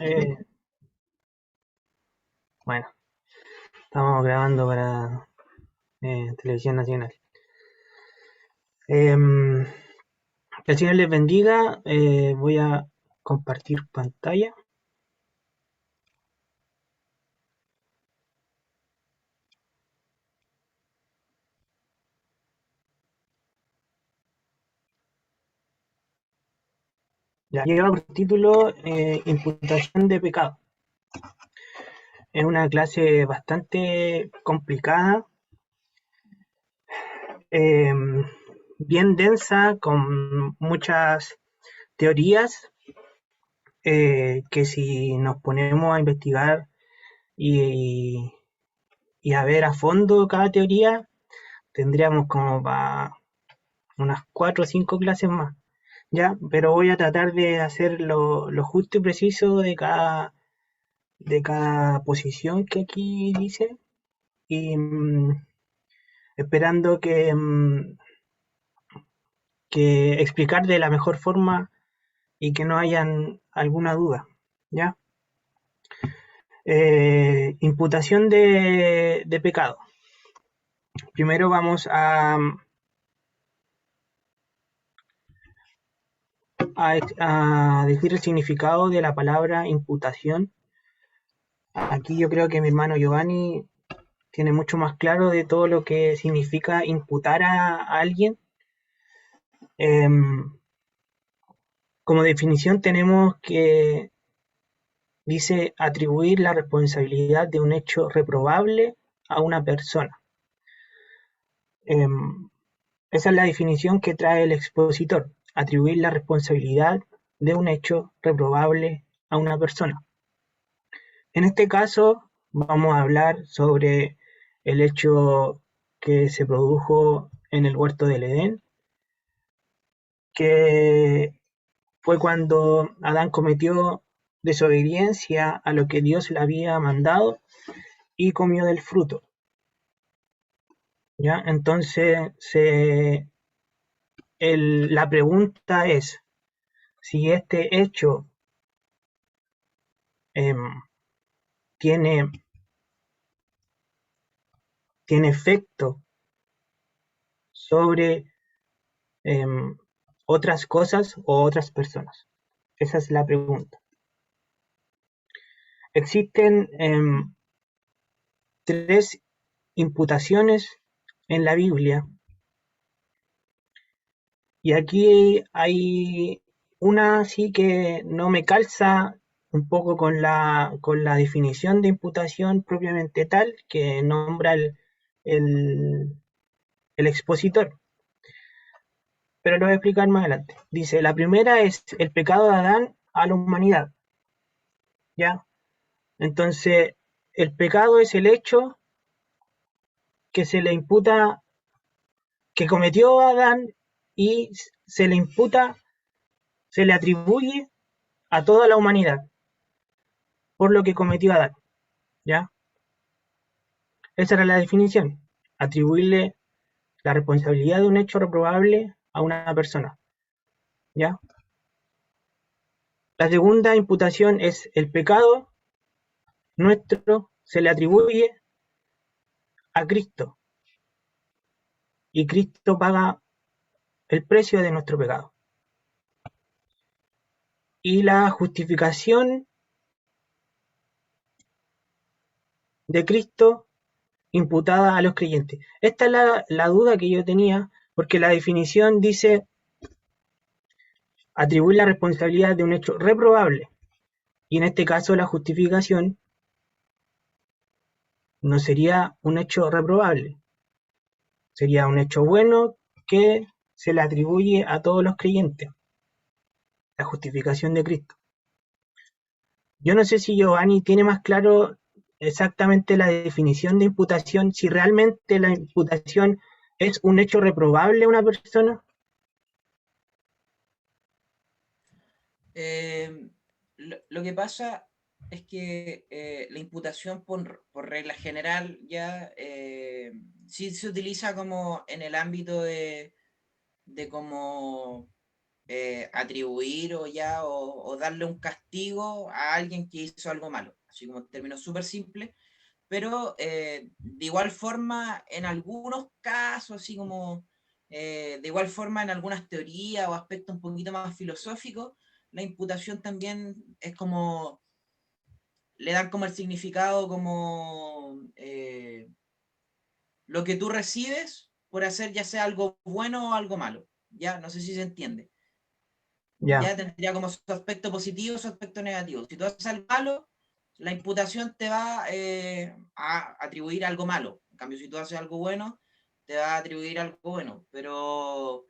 Eh, bueno, estamos grabando para Televisión Nacional. Que el Señor les bendiga. Voy a compartir pantalla. Ya lleva por título Imputación de pecado. Es una clase bastante complicada, eh, bien densa, con muchas teorías que si nos ponemos a investigar y, y a ver a fondo cada teoría, tendríamos como para unas 4 o 5 clases más, ¿ya? Pero voy a tratar de hacer lo justo y preciso de cada posición que aquí dice y esperando que explicar de la mejor forma y que no hayan alguna duda, ¿ya? Imputación de pecado. Primero vamos a decir el significado de la palabra imputación. Aquí yo creo que mi hermano Giovanni tiene mucho más claro de todo lo que significa imputar a alguien. Como definición tenemos que dice atribuir la responsabilidad de un hecho reprobable a una persona. Esa es la definición que trae el expositor, atribuir la responsabilidad de un hecho reprobable a una persona. En este caso vamos a hablar sobre el hecho que se produjo en el huerto del Edén, que fue cuando Adán cometió desobediencia a lo que Dios le había mandado y comió del fruto. ¿Ya? Entonces, la pregunta es si este hecho em, tiene, tiene efecto sobre em, otras cosas o otras personas. Esa es la pregunta. Existen 3 imputaciones en la Biblia y aquí hay una sí que no me calza un poco con la definición de imputación propiamente tal que nombra el, el expositor, pero lo voy a explicar más adelante. Dice, la primera es el pecado de Adán a la humanidad, ¿ya? Entonces, el pecado es el hecho que se le imputa, que cometió Adán y se le imputa, se le atribuye a toda la humanidad por lo que cometió Adán, ¿ya? Esa era la definición, atribuirle la responsabilidad de un hecho reprobable a una persona, ¿ya? La segunda imputación es el pecado nuestro se le atribuye a Cristo y Cristo paga el precio de nuestro pecado. Y la justificación de Cristo imputada a los creyentes. Esta es la duda que yo tenía, porque la definición dice atribuir la responsabilidad de un hecho reprobable, y en este caso la justificación no sería un hecho reprobable, sería un hecho bueno que se le atribuye a todos los creyentes, la justificación de Cristo. Yo no sé si Giovanni tiene más claro exactamente la definición de imputación, si realmente la imputación es un hecho reprobable a una persona. Eh, lo que pasa es que la imputación por regla general ya sí se utiliza como en el ámbito de como atribuir o darle un castigo a alguien que hizo algo malo, así como en términos súper simples, pero de igual forma en algunos casos, así como de igual forma en algunas teorías o aspectos un poquito más filosóficos, la imputación también es como, le dan como el significado como lo que tú recibes por hacer ya sea algo bueno o algo malo, ya no sé si se entiende. Ya, Ya tendría como su aspecto positivo y su aspecto negativo. Si tú haces algo malo, la imputación te va a atribuir algo malo. En cambio, si tú haces algo bueno, te va a atribuir algo bueno. Pero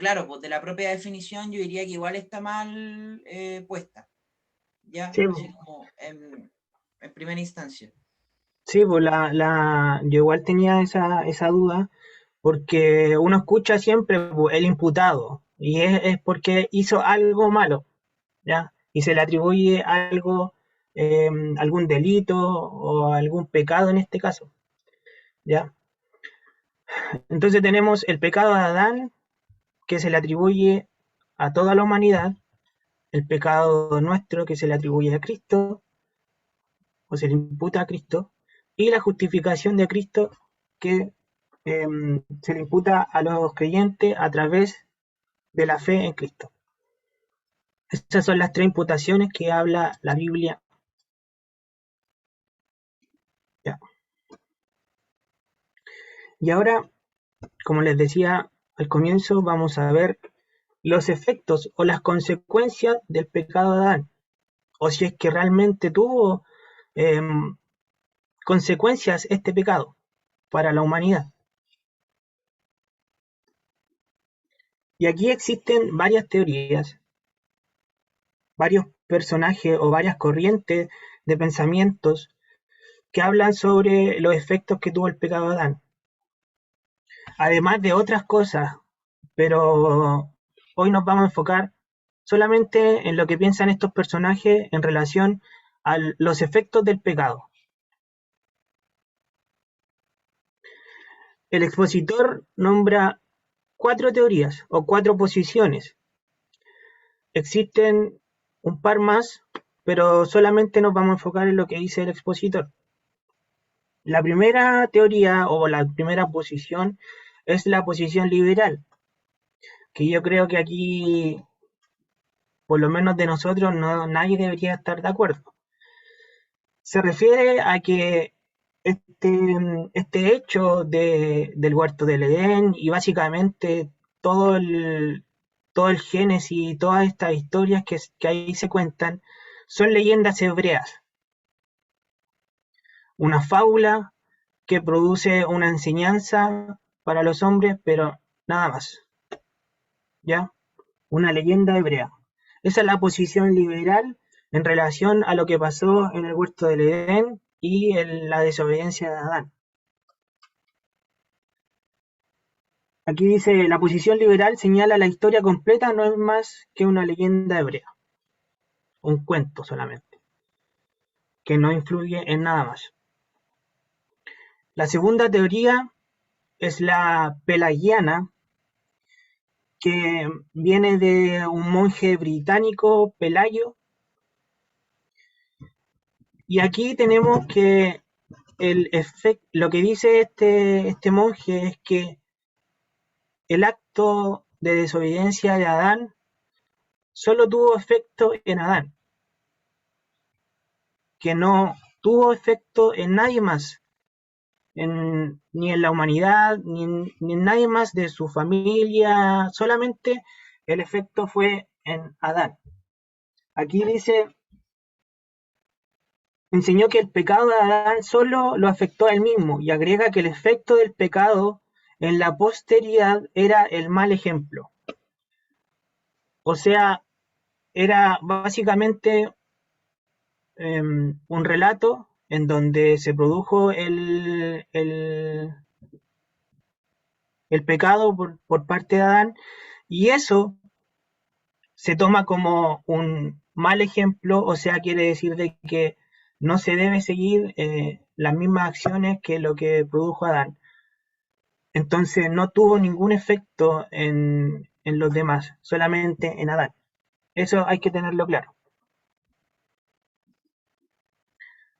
claro, pues de la propia definición yo diría que igual está mal puesta. Ya, sí, así como en primera instancia. sí, pues yo igual tenía esa duda, porque uno escucha siempre pues, el imputado, y es porque hizo algo malo, ¿ya? Y se le atribuye algo, algún delito o algún pecado en este caso, ¿ya? Entonces tenemos el pecado de Adán, que se le atribuye a toda la humanidad, el pecado nuestro, que se le atribuye a Cristo, o se le imputa a Cristo, y la justificación de Cristo, que se le imputa a los creyentes a través de la fe en Cristo. Estas son las tres imputaciones que habla la Biblia. Ya. Y ahora, como les decía al comienzo, vamos a ver los efectos o las consecuencias del pecado de Adán, o si es que realmente tuvo eh, consecuencias este pecado para la humanidad. Y aquí existen varias teorías, varios personajes o varias corrientes de pensamientos que hablan sobre los efectos que tuvo el pecado de Adán, además de otras cosas, pero hoy nos vamos a enfocar solamente en lo que piensan estos personajes en relación a los efectos del pecado. El expositor nombra cuatro teorías o cuatro posiciones. Existen un par más, pero solamente nos vamos a enfocar en lo que dice el expositor. La primera teoría o la primera posición es la posición liberal, que yo creo que aquí, por lo menos de nosotros, no, nadie debería estar de acuerdo. Se refiere a que este hecho del huerto del Edén y básicamente todo todo el Génesis y todas estas historias que ahí se cuentan son leyendas hebreas, una fábula que produce una enseñanza para los hombres, pero nada más, ¿ya? Una leyenda hebrea. Esa es la posición liberal en relación a lo que pasó en el huerto del Edén y en la desobediencia de Adán. Aquí dice, la posición liberal señala la historia completa no es más que una leyenda hebrea, un cuento solamente, que no influye en nada más. La segunda teoría es la pelagiana, que viene de un monje británico, Pelayo, y aquí tenemos que lo que dice este monje es que el acto de desobediencia de Adán solo tuvo efecto en Adán, que no tuvo efecto en nadie más, ni en la humanidad, ni en nadie más de su familia, solamente el efecto fue en Adán. Aquí dice, enseñó que el pecado de Adán solo lo afectó a él mismo y agrega que el efecto del pecado en la posteridad era el mal ejemplo. O sea, era básicamente un relato en donde se produjo el pecado por parte de Adán y eso se toma como un mal ejemplo, o sea, quiere decir de que no se debe seguir las mismas acciones que lo que produjo Adán. Entonces no tuvo ningún efecto en los demás, solamente en Adán. Eso hay que tenerlo claro.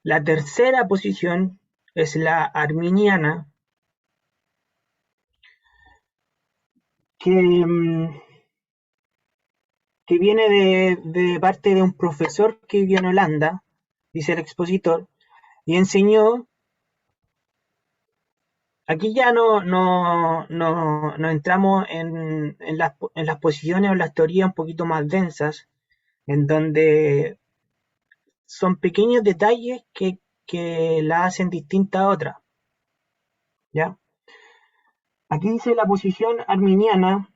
La tercera posición es la arminiana, que, que viene de parte de un profesor que vivió en Holanda, dice el expositor, y enseñó. Aquí ya no entramos en las posiciones o las teorías un poquito más densas, en donde son pequeños detalles que la hacen distinta a otra. ¿Ya? Aquí dice la posición arminiana,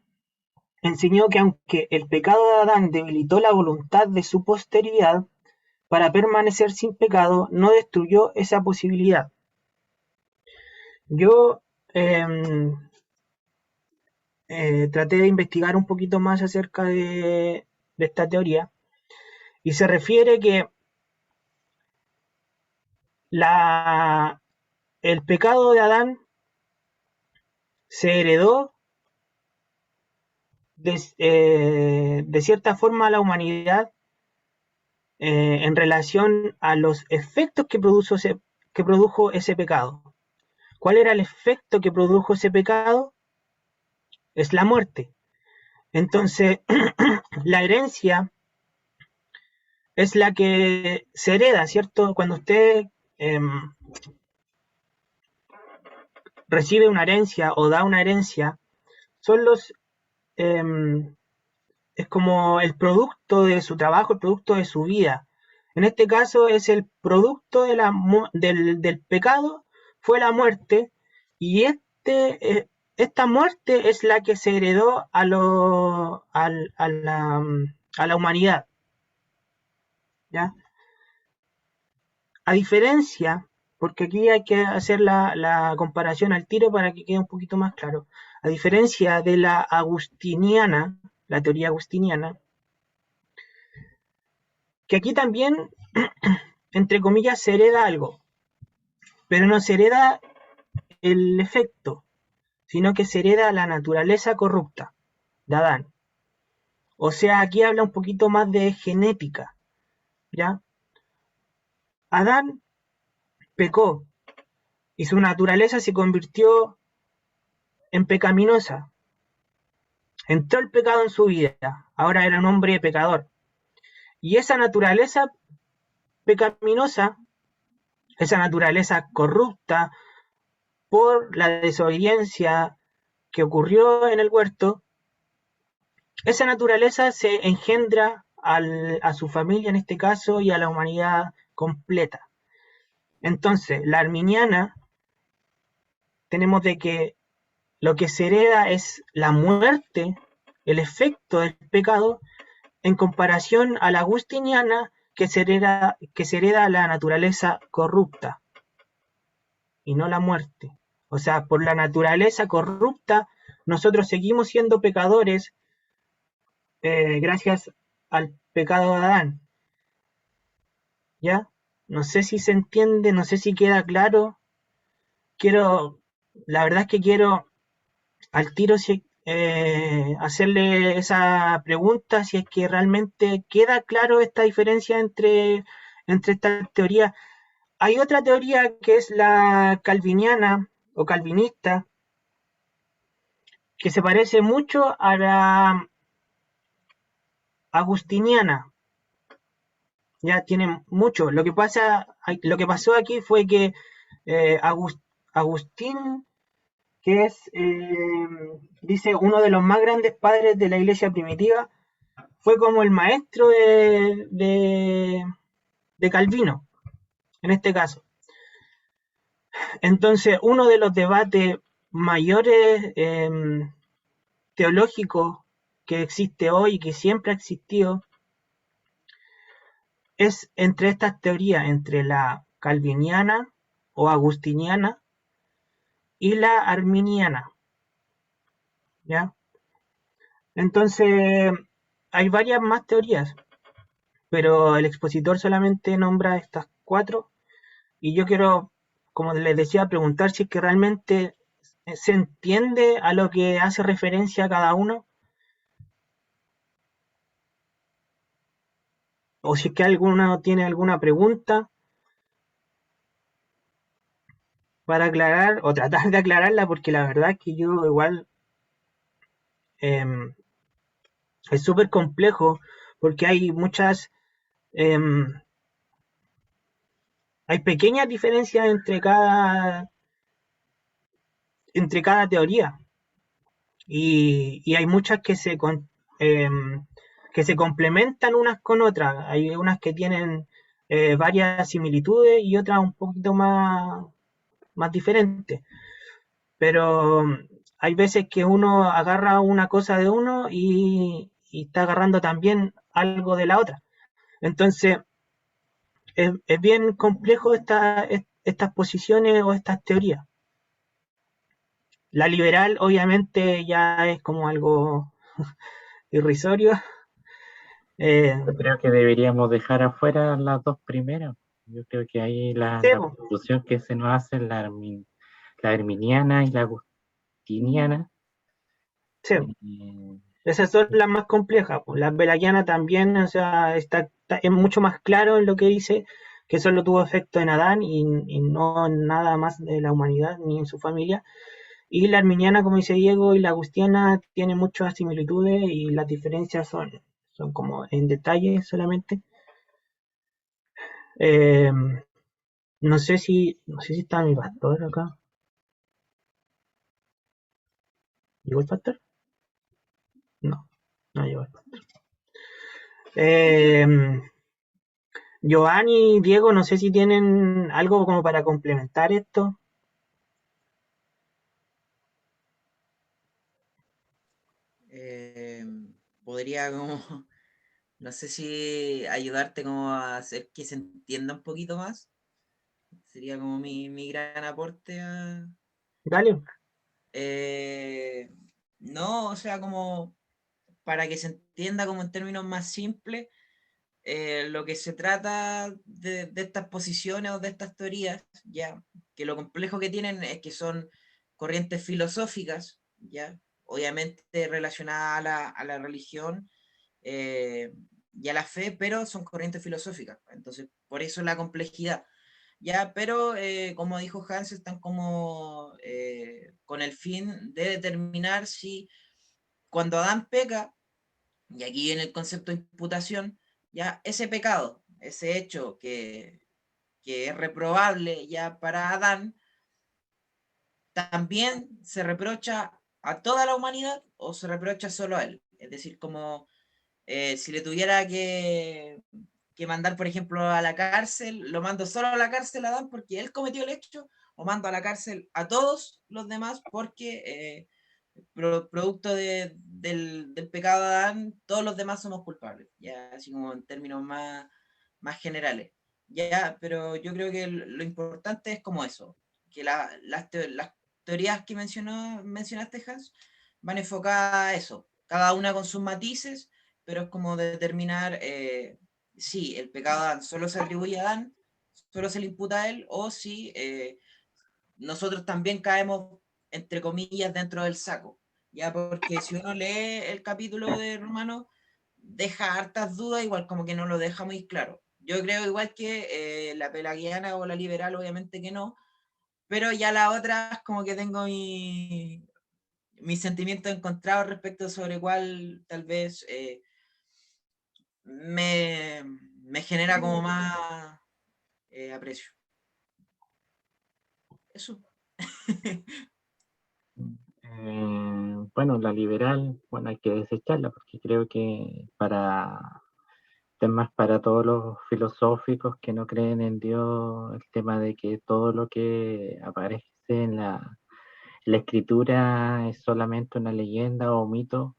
enseñó que aunque el pecado de Adán debilitó la voluntad de su posteridad para permanecer sin pecado, no destruyó esa posibilidad. Yo traté de investigar un poquito más acerca de esta teoría y se refiere que el pecado de Adán se heredó de cierta forma a la humanidad en relación a los efectos que produjo ese pecado. ¿Cuál era el efecto que produjo ese pecado? Es la muerte. Entonces, la herencia es la que se hereda, ¿cierto? Cuando usted eh, recibe una herencia o da una herencia, son eh, es como el producto de su trabajo, el producto de su vida. En este caso es el producto del pecado, fue la muerte, y esta muerte es la que se heredó a la humanidad. ¿Ya? A diferencia, porque aquí hay que hacer la comparación al tiro para que quede un poquito más claro, a diferencia de la agustiniana, la teoría agustiniana, que aquí también, entre comillas, se hereda algo, pero no se hereda el efecto, sino que se hereda la naturaleza corrupta de Adán. O sea, aquí habla un poquito más de genética, ¿ya? Adán pecó y su naturaleza se convirtió en pecaminosa. Entró el pecado en su vida, ahora era un hombre pecador. Y esa naturaleza pecaminosa, esa naturaleza corrupta por la desobediencia que ocurrió en el huerto, esa naturaleza se engendra a su familia en este caso y a la humanidad completa. Entonces, la arminiana, tenemos de que lo que se hereda es la muerte, el efecto del pecado, en comparación a la agustiniana, que se hereda la naturaleza corrupta y no la muerte. O sea, por la naturaleza corrupta, nosotros seguimos siendo pecadores gracias al pecado de Adán. ¿Ya? No sé si se entiende, no sé si queda claro. La verdad es que quiero al tiro hacerle esa pregunta, si es que realmente queda claro esta diferencia entre estas teorías. Hay otra teoría que es la calviniana o calvinista, que se parece mucho a la agustiniana. Ya tiene mucho. Lo que pasó aquí fue que eh, Agustín, que es, dice, uno de los más grandes padres de la iglesia primitiva, fue como el maestro de Calvino, en este caso. Entonces, uno de los debates mayores teológicos que existe hoy y que siempre ha existido es entre estas teorías, entre la calviniana o agustiniana y la arminiana. ¿Ya? Entonces, hay varias más teorías, pero el expositor solamente nombra estas cuatro, y yo quiero, como les decía, preguntar si es que realmente se entiende a lo que hace referencia cada uno, o si es que alguno tiene alguna pregunta para aclarar o tratar de aclararla, porque la verdad es que yo igual em, es súper complejo porque hay muchas, em, hay pequeñas diferencias entre cada teoría y hay muchas que se complementan unas con otras. Hay unas que tienen varias similitudes y otras un poquito más diferentes. Pero hay veces que uno agarra una cosa de uno y está agarrando también algo de la otra. Entonces, es bien complejo estas posiciones o estas teorías. La liberal obviamente ya es como algo irrisorio. Eh, Yo creo que deberíamos dejar afuera las dos primeras. Yo creo que ahí sí, la conclusión que se nos hace es la arminiana y la agustiniana. sí. eh, Esas son las más complejas. Pues. La pelagiana también, o sea, es mucho más claro en lo que dice que solo tuvo efecto en Adán y no en nada más de la humanidad ni en su familia. Y la arminiana, como dice Diego, y la agustiana tiene muchas similitudes y las diferencias son como en detalle solamente. Eh, no sé si está mi pastor acá. ¿Llegó el pastor? No, no llegó el pastor. Eh, Giovanni y Diego, no sé si tienen algo como para complementar esto. Eh, podría como, no sé si ayudarte como a hacer que se entienda un poquito más. Sería como mi gran aporte a... Dale. eh, no, o sea, como para que se entienda como en términos más simples, lo que se trata de estas posiciones o de estas teorías, ya, que lo complejo que tienen es que son corrientes filosóficas, ya, obviamente relacionadas a la religión y a la fe, pero son corrientes filosóficas. Entonces, por eso la complejidad. Ya, pero como dijo Hans, están como con el fin de determinar si cuando Adán peca, y aquí viene el concepto de imputación, ya ese pecado, ese hecho que es reprobable ya para Adán, también se reprocha a toda la humanidad o se reprocha solo a él. Es decir, como si le tuviera que mandar, por ejemplo, a la cárcel, lo mando solo a la cárcel a Adán porque él cometió el hecho, o mando a la cárcel a todos los demás porque producto del pecado de Adán, todos los demás somos culpables, ya así como en términos más generales. Ya, pero yo creo que lo importante es como eso, que las teorías que mencionaste, Hans, van enfocadas a eso, cada una con sus matices, pero es como determinar si el pecado de Adán solo se atribuye a Adán, solo se le imputa a él, o si nosotros también caemos, entre comillas, dentro del saco. Ya, porque si uno lee el capítulo de Romano, deja hartas dudas, igual como que no lo deja muy claro. Yo creo igual que la pelagiana o la liberal, obviamente que no, pero ya las otras como que tengo mis sentimientos encontrados respecto sobre cuál tal vez me, me genera como más aprecio. Eso. bueno, la liberal, bueno, hay que desecharla porque creo que para temas para todos los filosóficos que no creen en Dios, el tema de que todo lo que aparece en la escritura es solamente una leyenda o mito.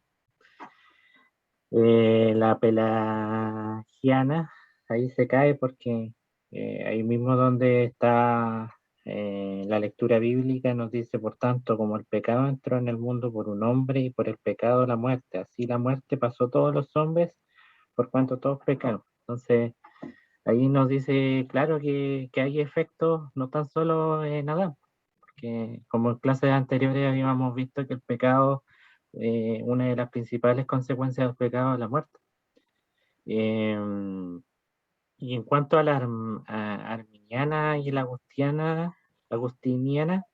La pelagiana, ahí se cae porque ahí mismo donde está la lectura bíblica nos dice, por tanto, como el pecado entró en el mundo por un hombre y por el pecado la muerte, así la muerte pasó a todos los hombres por cuanto todos pecaron. Entonces, ahí nos dice claro que hay efectos no tan solo en Adán, porque como en clases anteriores habíamos visto que el pecado, una de las principales consecuencias del pecado es la muerte. Eh, Y en cuanto a la arminiana y la agustiniana,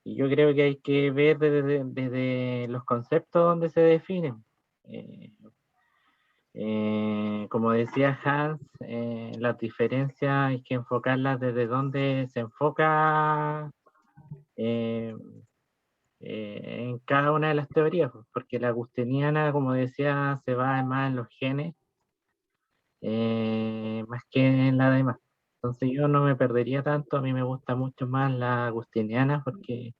yo creo que hay que ver desde los conceptos donde se definen. Como decía Hans, las diferencias hay que enfocarlas desde donde se enfoca en cada una de las teorías, porque la agustiniana, como decía, se va más en los genes, más que en la demás. Entonces yo no me perdería tanto, a mí me gusta mucho más la agustiniana porque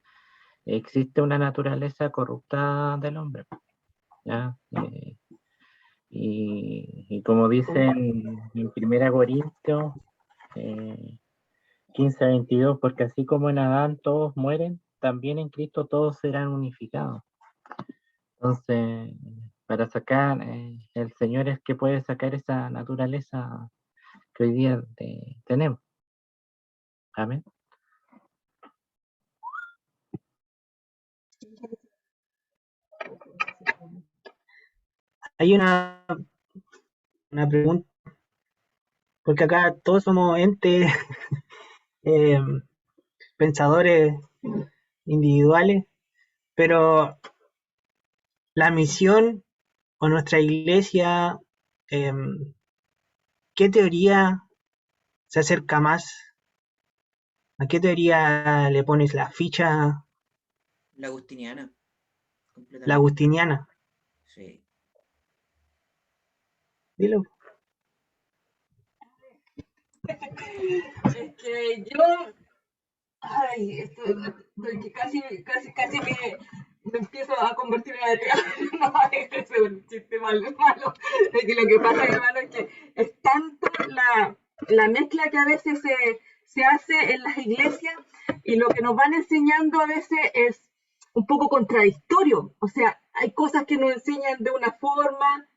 existe una naturaleza corrupta del hombre, ¿ya? Y como dice en 1 Corintios 15:22, porque así como en Adán todos mueren, también en Cristo todos serán unificados. Entonces, para sacar, el Señor es que puede sacar esa naturaleza que hoy día tenemos. Amén. Hay una pregunta, porque acá todos somos entes eh, pensadores individuales, pero la misión o nuestra iglesia, eh, ¿qué teoría se acerca más? ¿A qué teoría le pones la ficha? La agustiniana, La completamente. agustiniana. Sí. Dilo. Es que yo, ay, estoy que casi me empiezo a convertir en atea. No, es un chiste malo. Es que lo que pasa, hermano, es que es tanto la mezcla que a veces se hace en las iglesias y lo que nos van enseñando a veces es un poco contradictorio. O sea, hay cosas que nos enseñan de una forma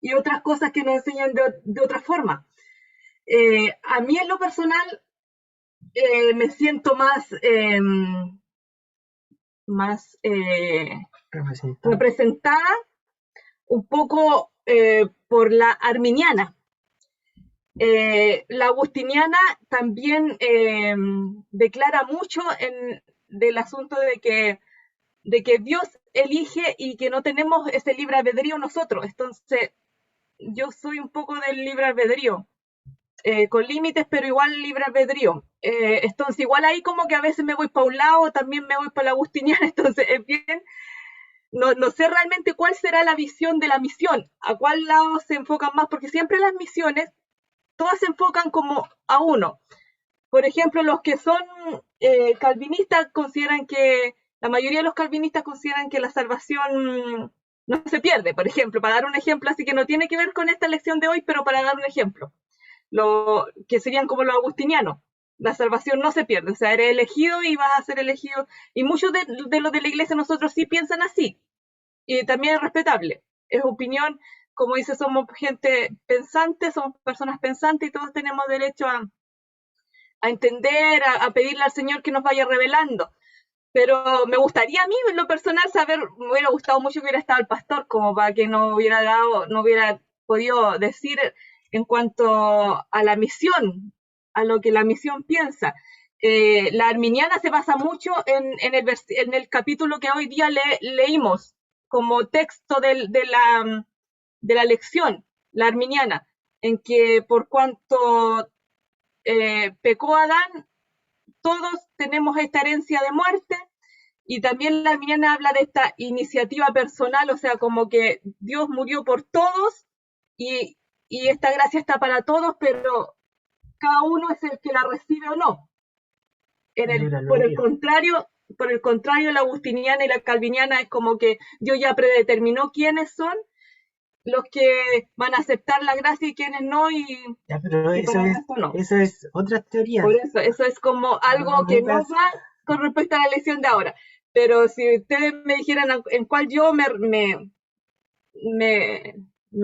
y otras cosas que nos enseñan de otra forma. A mí en lo personal me siento más representada un poco por la arminiana. La agustiniana también declara mucho del asunto de que Dios elige y que no tenemos ese libre albedrío nosotros. Entonces, yo soy un poco del libre albedrío. Con límites, pero igual libre albedrío. Entonces, igual ahí como que a veces me voy para un lado, también me voy para la agustiniana, entonces es bien, no sé realmente cuál será la visión de la misión, a cuál lado se enfocan más, porque siempre las misiones, todas se enfocan como a uno. Por ejemplo, los que son calvinistas consideran que, la mayoría de los calvinistas consideran que la salvación no se pierde, por ejemplo, para dar un ejemplo, así que no tiene que ver con esta lección de hoy, pero para dar un ejemplo. Que serían como los agustinianos. La salvación no se pierde, o sea, eres elegido y vas a ser elegido. Y muchos de los de la iglesia nosotros sí piensan así. Y también es respetable. Es opinión, como dice, somos gente pensante, somos personas pensantes y todos tenemos derecho a entender, a pedirle al Señor que nos vaya revelando. Pero me gustaría a mí, en lo personal, saber, me hubiera gustado mucho que hubiera estado el pastor, como para que no hubiera podido decir en cuanto a la misión, a lo que la misión piensa. La arminiana se basa mucho en el capítulo que hoy día leímos como texto de la lección, la arminiana, en que por cuanto pecó Adán, todos tenemos esta herencia de muerte. Y también la arminiana habla de esta iniciativa personal, o sea, como que Dios murió por todos y esta gracia está para todos, pero cada uno es el que la recibe o no. Por el contrario, la agustiniana y la calviniana es como que Dios ya predeterminó quiénes son los que van a aceptar la gracia y quiénes no, y pero eso es otra teoría. Por eso es como algo que no va con respecto a la lección de ahora. Pero si ustedes me dijeran en cuál yo me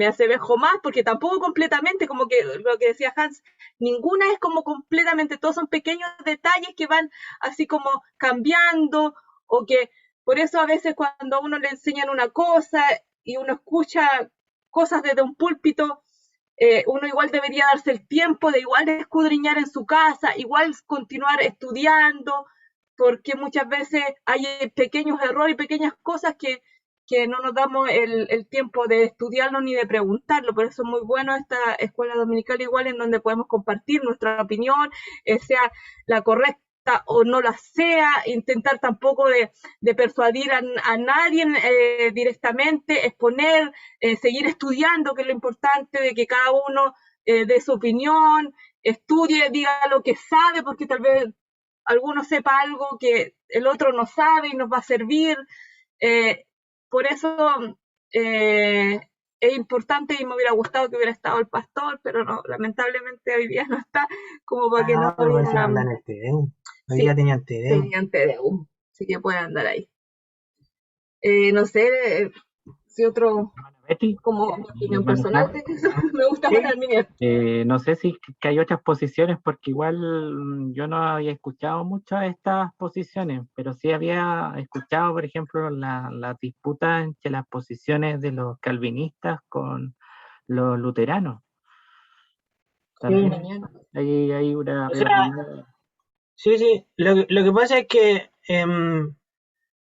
asemejo más, porque tampoco completamente, como que lo que decía Hans, ninguna es como completamente, todos son pequeños detalles que van así como cambiando, o que por eso a veces cuando a uno le enseñan una cosa y uno escucha cosas desde un púlpito, uno igual debería darse el tiempo de igual escudriñar en su casa, igual continuar estudiando, porque muchas veces hay pequeños errores y pequeñas cosas que no nos damos el tiempo de estudiarlo ni de preguntarlo. Por eso es muy bueno esta escuela dominical igual en donde podemos compartir nuestra opinión, sea la correcta o no la sea, intentar tampoco de persuadir a nadie directamente, exponer, seguir estudiando, que es lo importante, de que cada uno dé su opinión, estudie, diga lo que sabe, porque tal vez alguno sepa algo que el otro no sabe y nos va a servir. Eh, por eso es importante y me hubiera gustado que hubiera estado el pastor, pero no, lamentablemente hoy día no está, como para que no Pero parece que hubiera... andan en el TDU. Hoy Sí, día tenían TDU. tenían TDU, así que puede andar ahí. No sé si otro, Betty, como mi opinión buenas personal, tardes. me gusta más la Arminia. No sé si que hay otras posiciones, porque igual yo no había escuchado muchas de estas posiciones, pero sí había escuchado, por ejemplo, la disputa entre las posiciones de los calvinistas con los luteranos. También hay una O sea, rivalidad. sí. Lo que pasa es que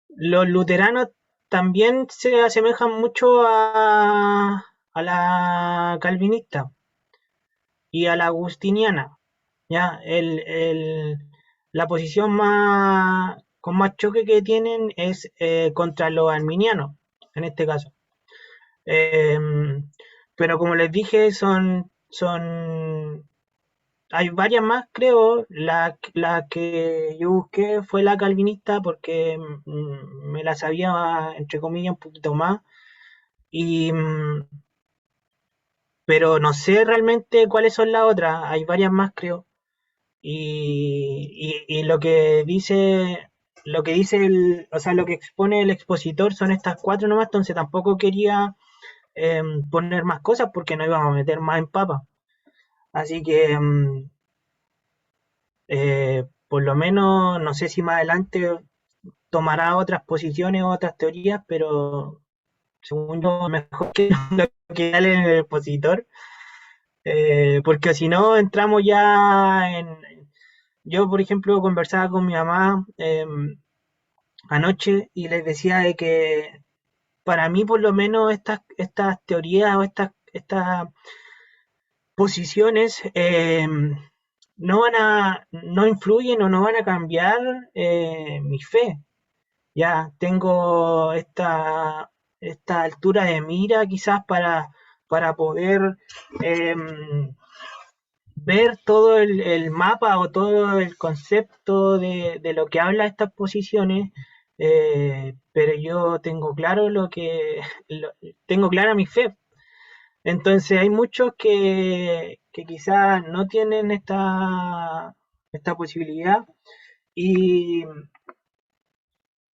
los luteranos también se asemejan mucho a la calvinista y a la agustiniana. ¿Ya? La posición con más choque que tienen es contra los arminianos, en este caso. Pero como les dije, hay varias más, creo. La que yo busqué fue la calvinista porque me la sabía, entre comillas, un poquito más. Y, pero no sé realmente cuáles son las otras. Hay varias más, creo. Y lo que dice o sea, lo que expone el expositor son estas cuatro nomás, entonces tampoco quería poner más cosas porque no íbamos a meter más en papa. Así que por lo menos no sé si más adelante tomará otras posiciones o otras teorías, pero según yo mejor que lo que dale en el expositor, porque si no entramos ya en... Yo, por ejemplo, conversaba con mi mamá anoche y les decía de que para mí por lo menos estas teorías o estas posiciones no influyen o no van a cambiar mi fe. Ya tengo esta altura de mira quizás para poder ver todo el mapa o todo el concepto de lo que habla estas posiciones, pero yo tengo claro tengo clara mi fe. Entonces hay muchos que quizás no tienen esta posibilidad y,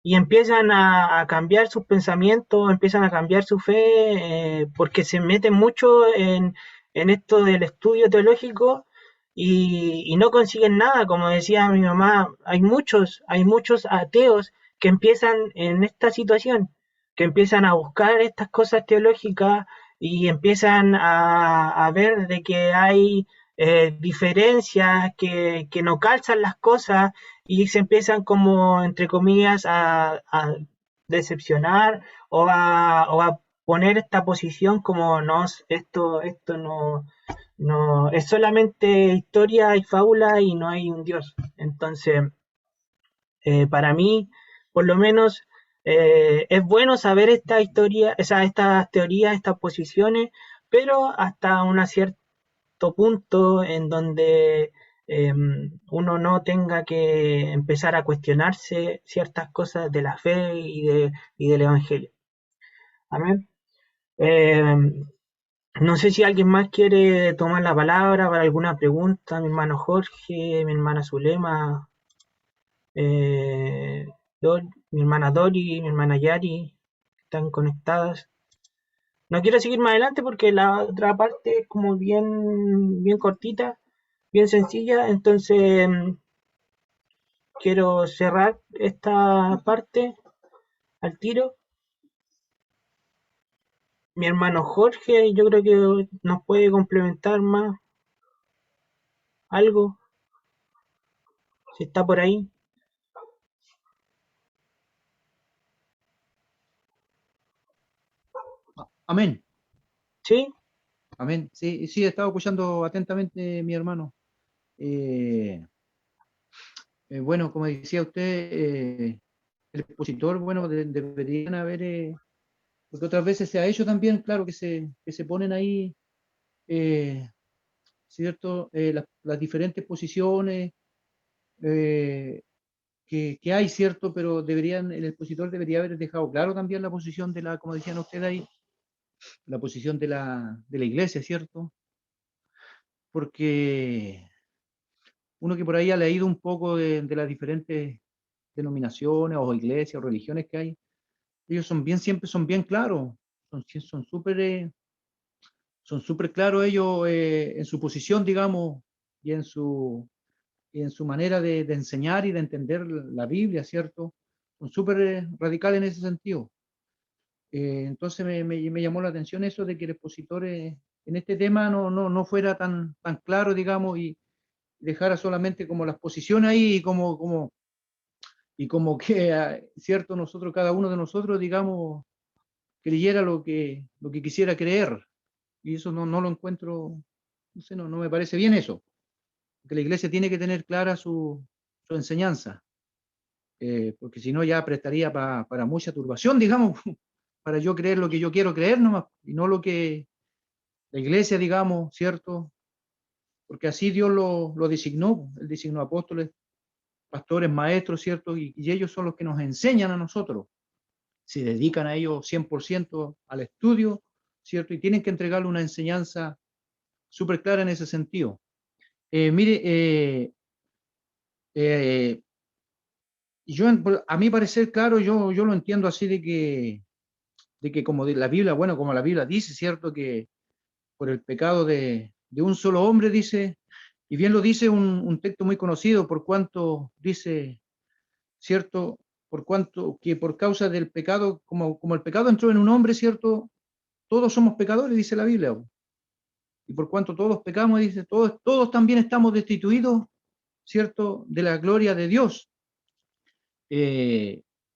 y empiezan a cambiar sus pensamientos, empiezan a cambiar su fe, porque se meten mucho en esto del estudio teológico y no consiguen nada. Como decía mi mamá, hay muchos ateos que empiezan en esta situación, que empiezan a buscar estas cosas teológicas y empiezan a ver de que hay diferencias, que no calzan las cosas y se empiezan como, entre comillas, a decepcionar o a poner esta posición como no, esto no, es solamente historia y fábula y no hay un Dios. Entonces, para mí, por lo menos, es bueno saber esta historia, estas teorías, estas posiciones, pero hasta un cierto punto en donde uno no tenga que empezar a cuestionarse ciertas cosas de la fe y del Evangelio. Amén. No sé si alguien más quiere tomar la palabra para alguna pregunta. Mi hermano Jorge, mi hermana Zulema, eh, mi hermana Dori, mi hermana Yari, están conectadas. No quiero seguir más adelante porque la otra parte es como bien cortita, bien sencilla, entonces quiero cerrar esta parte al tiro. mi hermano Jorge, yo creo que nos puede complementar más algo, si está por ahí. Amén. ¿Sí? Amén. Sí, sí, he estado escuchando atentamente, mi hermano. Bueno, como decía usted, el expositor, bueno, deberían haber, porque otras veces se ha hecho también, claro, que se ponen ahí, ¿cierto? Las diferentes posiciones que hay, ¿cierto? Pero el expositor debería haber dejado claro también la posición de como decían ustedes ahí, la posición de la iglesia, ¿cierto? Porque uno que por ahí ha leído un poco de las diferentes denominaciones o iglesias o religiones que hay, ellos siempre son bien claros, son súper claros ellos en su posición, digamos, y y en su manera de enseñar y de entender la Biblia, ¿cierto? Son súper radicales en ese sentido. Entonces me llamó la atención eso de que el expositor en este tema no fuera tan claro, digamos, y dejara solamente como las posiciones ahí y como que, ¿cierto? Nosotros, cada uno de nosotros, digamos, creyera lo que quisiera creer. Y eso no lo encuentro, no sé, no me parece bien eso. Porque la iglesia tiene que tener clara su enseñanza, porque si no ya prestaría para mucha turbación, digamos, para yo creer lo que yo quiero creer nomás, y no lo que la iglesia, digamos, ¿cierto? Porque así Dios lo designó, Él designó apóstoles, pastores, maestros, ¿cierto? Y ellos son los que nos enseñan a nosotros, se dedican a ellos 100% al estudio, ¿cierto? Y tienen que entregarle una enseñanza súper clara en ese sentido. Mire, eh, a mi parecer, claro, yo lo entiendo así de que como la Biblia, bueno, como la Biblia dice, ¿cierto? Que por el pecado de un solo hombre, dice, y bien lo dice un texto muy conocido, por cuanto dice, ¿cierto? Por cuanto que por causa del pecado, como el pecado entró en un hombre, ¿cierto? Todos somos pecadores, dice la Biblia. Y por cuanto todos pecamos, dice, todos también estamos destituidos, ¿cierto? De la gloria de Dios.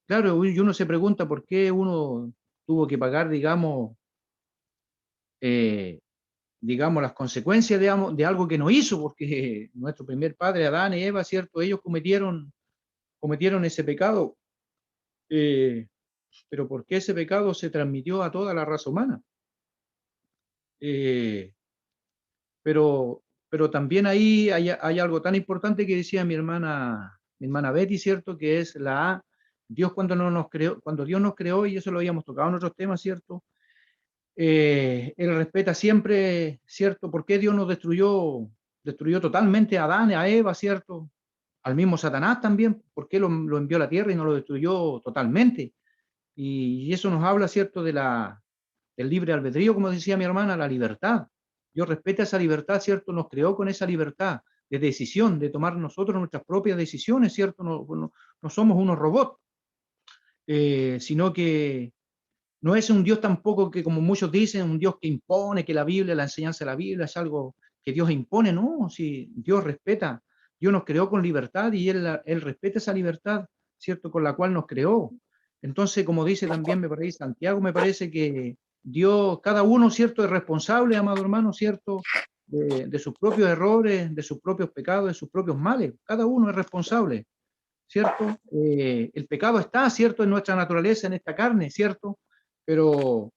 Claro, y uno se pregunta por qué uno tuvo que pagar, eh, digamos, las consecuencias de algo que no hizo, porque nuestro primer padre, Adán y Eva, ¿cierto? Ellos cometieron ese pecado, pero ¿por qué ese pecado se transmitió a toda la raza humana? Eh, pero, pero también ahí hay algo tan importante que decía mi hermana Betty, ¿cierto? Que es Dios cuando no nos creó, cuando Dios nos creó, y eso lo habíamos tocado en otros temas, ¿cierto? Él respeta siempre, ¿cierto? ¿Por qué Dios nos destruyó totalmente a Adán, a Eva, ¿cierto? Al mismo Satanás también, ¿por qué lo envió a la tierra y no lo destruyó totalmente? Y eso nos habla, ¿cierto? Del libre albedrío, como decía mi hermana, la libertad. Dios respeta esa libertad, ¿cierto? Nos creó con esa libertad de decisión, de tomar nosotros nuestras propias decisiones, ¿cierto? No somos unos robots, sino que no es un Dios tampoco que, como muchos dicen, un Dios que impone, que la Biblia, la enseñanza de la Biblia es algo que Dios impone, no, si Dios respeta, Dios nos creó con libertad y Él respeta esa libertad, ¿cierto? Con la cual nos creó. Entonces, como dice también, me parece, Santiago, me parece que Dios, cada uno, ¿cierto? Es responsable, amado hermano, ¿cierto? De sus propios errores, de sus propios pecados, de sus propios males. Cada uno es responsable, ¿cierto? El pecado está, ¿cierto? En nuestra naturaleza, en esta carne, ¿cierto? Pero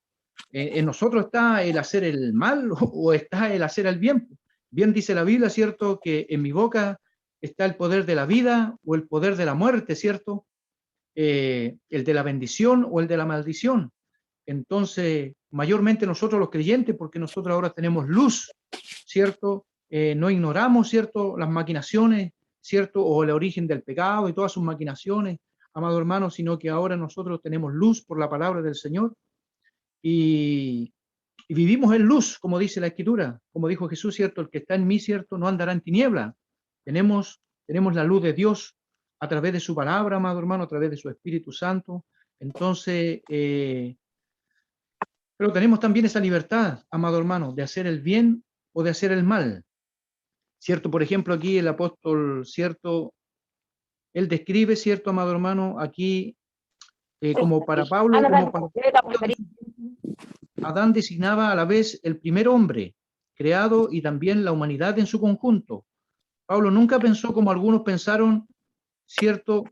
en nosotros está el hacer el mal o está el hacer el bien. Bien dice la Biblia, ¿cierto? Que en mi boca está el poder de la vida o el poder de la muerte, ¿cierto? El de la bendición o el de la maldición. Entonces, mayormente nosotros los creyentes, porque nosotros ahora tenemos luz, ¿cierto? No ignoramos, ¿cierto? Las maquinaciones, ¿cierto? O el origen del pecado y todas sus maquinaciones, amado hermano, sino que ahora nosotros tenemos luz por la palabra del Señor y, y vivimos en luz, como dice la Escritura, como dijo Jesús, ¿cierto? El que está en mí, ¿cierto? No andará en tiniebla. Tenemos la luz de Dios a través de su palabra, amado hermano, a través de su Espíritu Santo. Entonces, Pero tenemos también esa libertad, amado hermano, de hacer el bien o de hacer el mal. ¿Cierto? Por ejemplo, aquí el apóstol, ¿cierto? Él describe, ¿cierto, amado hermano? Aquí, como para Pablo, como para Adán designaba a la vez el primer hombre creado y también la humanidad en su conjunto. Pablo nunca pensó como algunos pensaron, ¿cierto?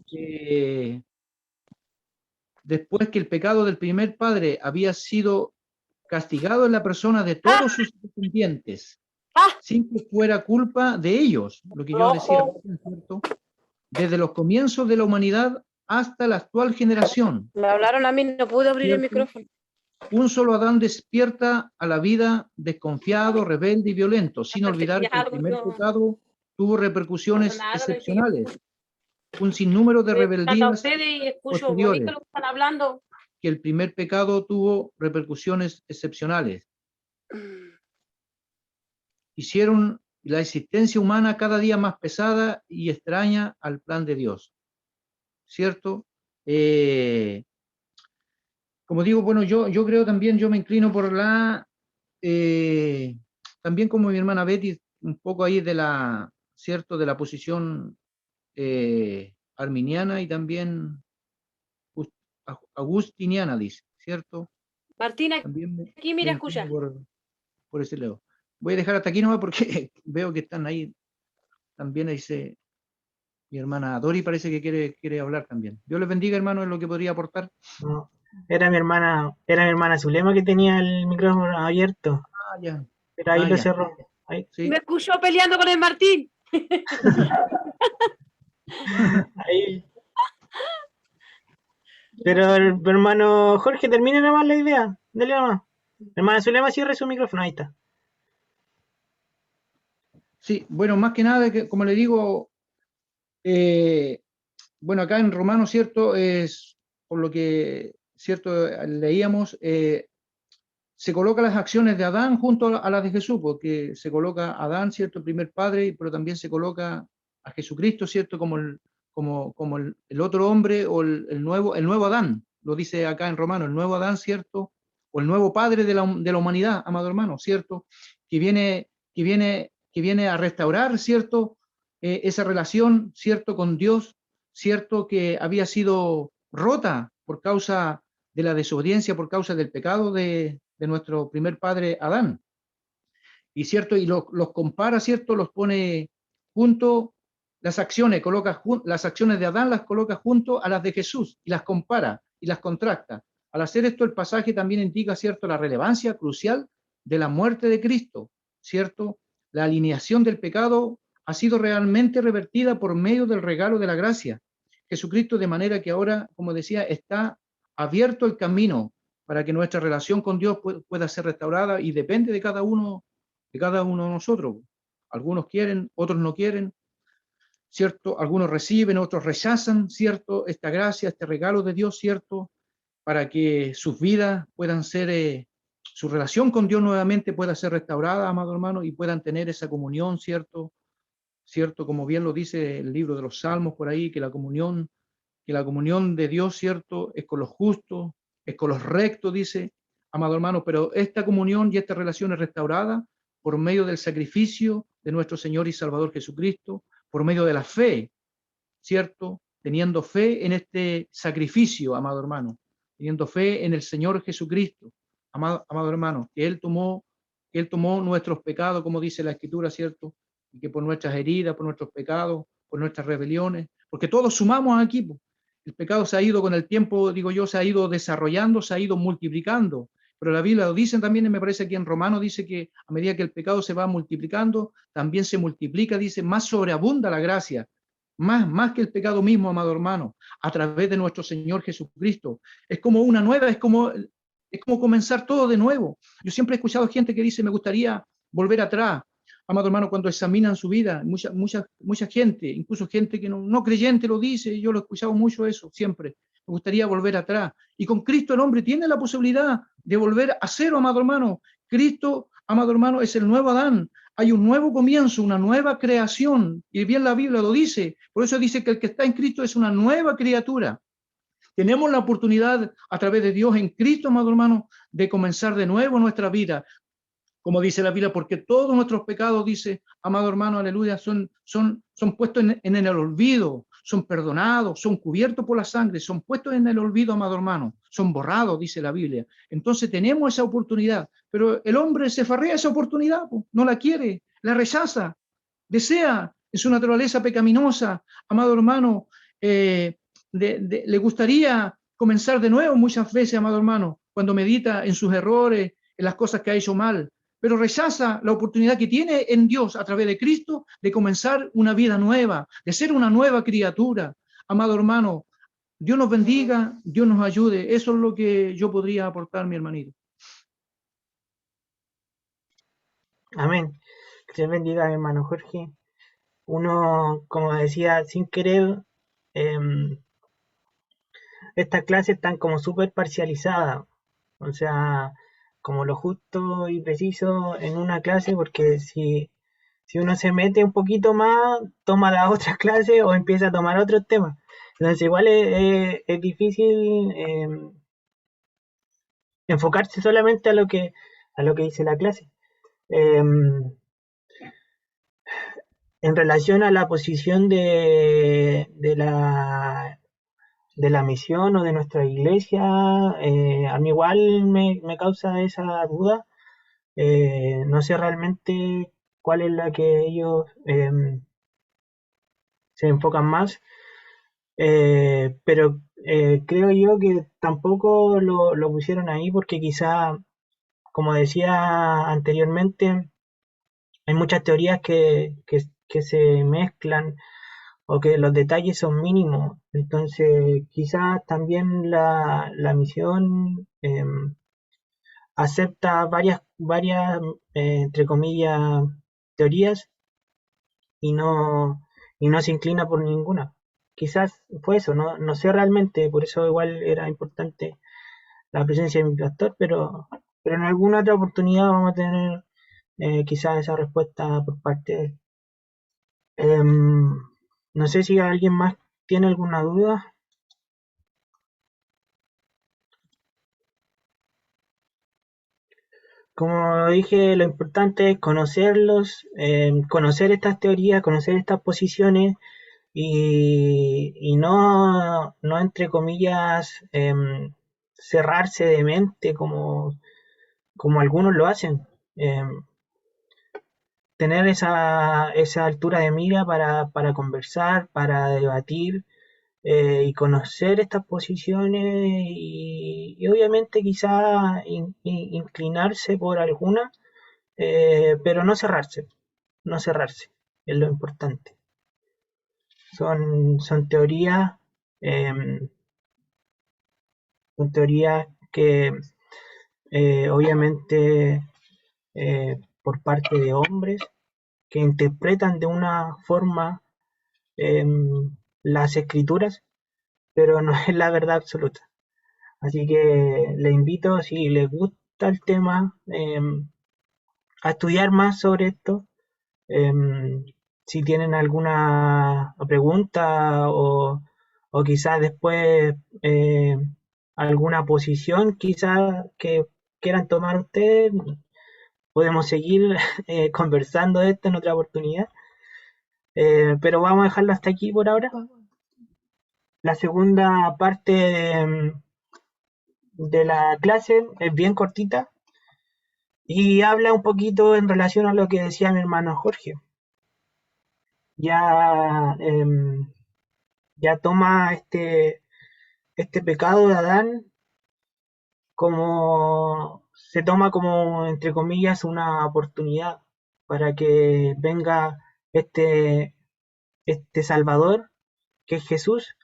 Que después que el pecado del primer padre había sido castigado en la persona de todos sus descendientes, sin que fuera culpa de ellos, lo que yo decía, ¿cierto? Desde los comienzos de la humanidad hasta la actual generación. Me hablaron a mí, no pude abrir el ¿cierto? micrófono. Un solo Adán despierta a la vida desconfiado, rebelde y violento, sin olvidar que el primer pecado tuvo repercusiones excepcionales. Un sinnúmero de rebeldías ustedes y escucho posteriores, bonito lo que están hablando. que el primer pecado tuvo repercusiones excepcionales. Hicieron la existencia humana cada día más pesada y extraña al plan de Dios. ¿Cierto? Como digo, bueno, yo creo también, yo me inclino por también como mi hermana Betty, un poco ahí de la, ¿cierto? De la posición arminiana y también agustiniana, dice, ¿cierto? Martina, También aquí mira, escucha. por ese lado. Voy a dejar hasta aquí nomás porque veo que están ahí. También dice mi hermana Dori, parece que quiere hablar también. Dios les bendiga, hermano, en lo que podría aportar. No, era mi hermana Zulema que tenía el micrófono abierto, Ah, ya. pero ahí lo Ya. cerró. Ahí, Sí. Me escuchó peleando con el Martín. ahí. Pero hermano Jorge, termine nomás la idea. Dale nomás. Hermana Zulema, cierre su micrófono, ahí está. Sí, bueno, más que nada, que, como le digo, bueno, acá en Romanos, ¿cierto? Es por lo que, ¿cierto? Leíamos, se colocan las acciones de Adán junto a las de Jesús, porque se coloca a Adán, ¿cierto? El primer padre, pero también se coloca a Jesucristo, ¿cierto? Como el otro hombre o el nuevo Adán, lo dice acá en Romanos, el nuevo Adán, ¿cierto? O el nuevo padre de la humanidad, amado hermano, ¿cierto? Que viene a restaurar, ¿cierto? Esa relación, ¿cierto? Con Dios, ¿cierto? Que había sido rota por causa de la desobediencia, por causa del pecado de nuestro primer padre Adán. Y cierto, y los compara, ¿cierto? Los pone junto, las acciones de Adán las coloca junto a las de Jesús y las compara y las contrasta. Al hacer esto, el pasaje también indica, ¿cierto?, la relevancia crucial de la muerte de Cristo, ¿cierto? La alineación del pecado ha sido realmente revertida por medio del regalo de la gracia. Jesucristo, de manera que ahora, como decía, está abierto el camino para que nuestra relación con Dios pueda ser restaurada, y depende de cada uno de nosotros. Algunos quieren, otros no quieren, ¿cierto? Algunos reciben, otros rechazan, ¿cierto? Esta gracia, este regalo de Dios, ¿cierto? Para que sus vidas puedan ser, su relación con Dios nuevamente pueda ser restaurada, amado hermano, y puedan tener esa comunión, ¿cierto? ¿Cierto? Como bien lo dice el libro de los Salmos por ahí, que la comunión de Dios, ¿cierto? Es con los justos, es con los rectos, dice, amado hermano, pero esta comunión y esta relación es restaurada por medio del sacrificio de nuestro Señor y Salvador Jesucristo, por medio de la fe, ¿cierto? Teniendo fe en este sacrificio, amado hermano, teniendo fe en el Señor Jesucristo, amado hermano, que Él tomó nuestros pecados, como dice la Escritura, ¿cierto? Y que por nuestras heridas, por nuestros pecados, por nuestras rebeliones, porque todos sumamos aquí, el pecado se ha ido con el tiempo, digo yo, se ha ido desarrollando, se ha ido multiplicando, pero la Biblia lo dice también, y me parece aquí en Romanos dice que a medida que el pecado se va multiplicando, también se multiplica, dice, más sobreabunda la gracia, más que el pecado mismo, amado hermano, a través de nuestro Señor Jesucristo. Es como una nueva, es como comenzar todo de nuevo. Yo siempre he escuchado gente que dice, me gustaría volver atrás, amado hermano, cuando examinan su vida, mucha gente, incluso gente que no creyente lo dice, yo lo he escuchado mucho eso, siempre, me gustaría volver atrás. Y con Cristo el hombre tiene la posibilidad de volver a cero, amado hermano. Cristo, amado hermano, es el nuevo Adán. Hay un nuevo comienzo, una nueva creación, y bien la Biblia lo dice. Por eso dice que el que está en Cristo es una nueva criatura. Tenemos la oportunidad a través de Dios en Cristo, amado hermano, de comenzar de nuevo nuestra vida. Como dice la Biblia, porque todos nuestros pecados, dice, amado hermano, aleluya, son puestos en el olvido, son perdonados, son cubiertos por la sangre, son puestos en el olvido, amado hermano, son borrados, dice la Biblia. Entonces tenemos esa oportunidad, pero el hombre se farrea esa oportunidad, no la quiere, la rechaza, desea, en su naturaleza pecaminosa, amado hermano, le gustaría comenzar de nuevo muchas veces, amado hermano, cuando medita en sus errores, en las cosas que ha hecho mal, pero rechaza la oportunidad que tiene en Dios a través de Cristo de comenzar una vida nueva, de ser una nueva criatura. Amado hermano, Dios nos bendiga, Dios nos ayude. Eso es lo que yo podría aportar, mi hermanito. Amén. Que Dios bendiga, hermano Jorge. Uno, como decía, sin querer, estas clases están como súper parcializadas. O sea, como lo justo y preciso en una clase, porque si uno se mete un poquito más, toma las otras clases o empieza a tomar otros temas. Entonces igual es difícil enfocarse solamente a lo que dice la clase. En relación a la posición de la misión o de nuestra iglesia, a mí igual me causa esa duda. No sé realmente cuál es la que ellos se enfocan más, pero creo yo que tampoco lo pusieron ahí porque quizá, como decía anteriormente, hay muchas teorías que se mezclan o que los detalles son mínimos. Entonces, quizás también la misión acepta varias entre comillas, teorías y no se inclina por ninguna. Quizás fue eso, no sé realmente, por eso igual era importante la presencia de mi pastor, pero en alguna otra oportunidad vamos a tener quizás esa respuesta por parte de él. No sé si alguien más tiene alguna duda. Como dije, lo importante es conocerlos, conocer estas teorías, conocer estas posiciones y no entre comillas, cerrarse de mente como algunos lo hacen. Tener esa altura de mira para conversar, para debatir y conocer estas posiciones y obviamente quizá inclinarse por alguna, pero no cerrarse, es lo importante. Son teorías, eh, son teorías que obviamente por parte de hombres que interpretan de una forma las escrituras, pero no es la verdad absoluta. Así que le invito, si les gusta el tema, a estudiar más sobre esto. Si tienen alguna pregunta o quizás después alguna posición quizás que quieran tomar ustedes, podemos seguir conversando de esto en otra oportunidad. Pero vamos a dejarlo hasta aquí por ahora. La segunda parte de la clase es bien cortita y habla un poquito en relación a lo que decía mi hermano Jorge. Ya, ya toma este pecado de Adán como se toma como entre comillas una oportunidad para que venga este Salvador que es Jesús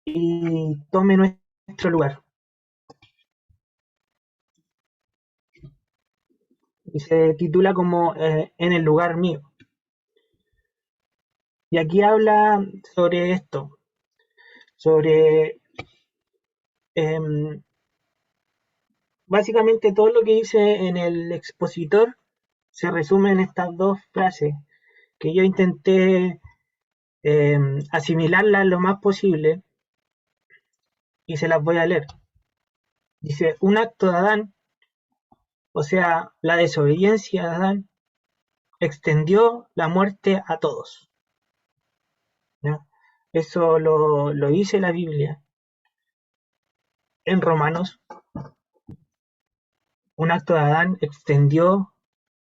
y tome nuestro lugar. Y se titula como En el lugar mío. Y aquí habla sobre esto, sobre básicamente todo lo que dice en el expositor se resume en estas dos frases que yo intenté asimilarlas lo más posible y se las voy a leer. Dice, un acto de Adán, o sea, la desobediencia de Adán, extendió la muerte a todos. ¿Ya? Eso lo dice la Biblia. En Romanos, un acto de Adán extendió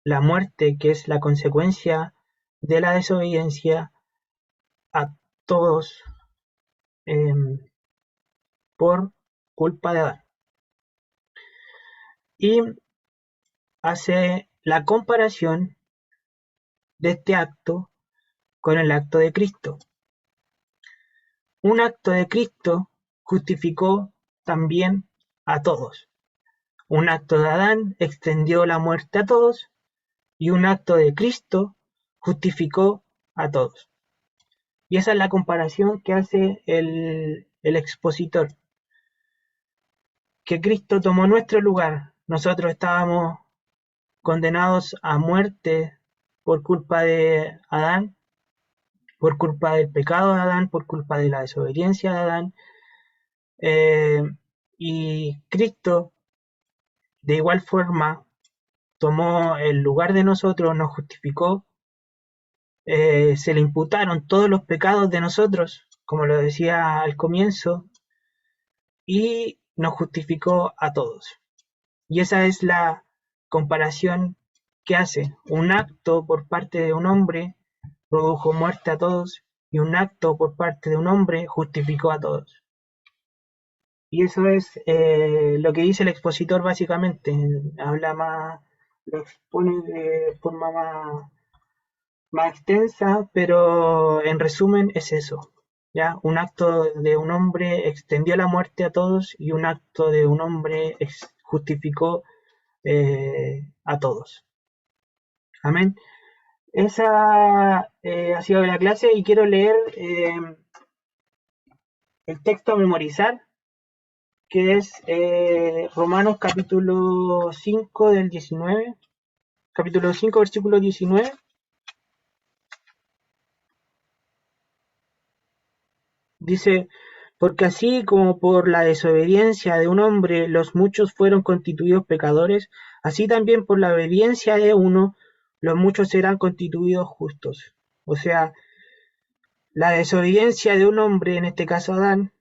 la muerte, que es la consecuencia de la desobediencia, a todos por culpa de Adán. Y hace la comparación de este acto con el acto de Cristo. Un acto de Cristo justificó también a todos. Un acto de Adán extendió la muerte a todos y un acto de Cristo justificó a todos. Y esa es la comparación que hace el expositor. Que Cristo tomó nuestro lugar. Nosotros estábamos condenados a muerte por culpa de Adán, por culpa del pecado de Adán, por culpa de la desobediencia de Adán. Y Cristo, de igual forma, tomó el lugar de nosotros, nos justificó, se le imputaron todos los pecados de nosotros, como lo decía al comienzo, y nos justificó a todos. Y esa es la comparación que hace. Un acto por parte de un hombre produjo muerte a todos y un acto por parte de un hombre justificó a todos. Y eso es lo que dice el expositor básicamente. Habla más, lo expone de forma más extensa, pero en resumen es eso. ¿Ya? Un acto de un hombre extendió la muerte a todos y un acto de un hombre justificó a todos. Amén. Esa ha sido la clase y quiero leer el texto a memorizar, que es Romanos capítulo 5 del 19, capítulo 5 versículo 19. Dice, porque así como por la desobediencia de un hombre los muchos fueron constituidos pecadores, así también por la obediencia de uno los muchos serán constituidos justos. O sea, la desobediencia de un hombre, en este caso Adán,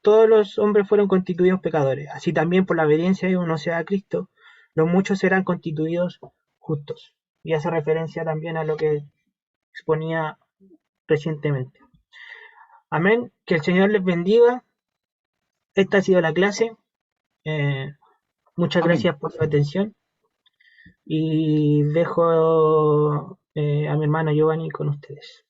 todos los hombres fueron constituidos pecadores. Así también por la obediencia de uno, o sea, Cristo, los muchos serán constituidos justos. Y hace referencia también a lo que exponía recientemente. Amén. Que el Señor les bendiga. Esta ha sido la clase. Muchas Amén. gracias por su atención. Y dejo a mi hermano Giovanni con ustedes.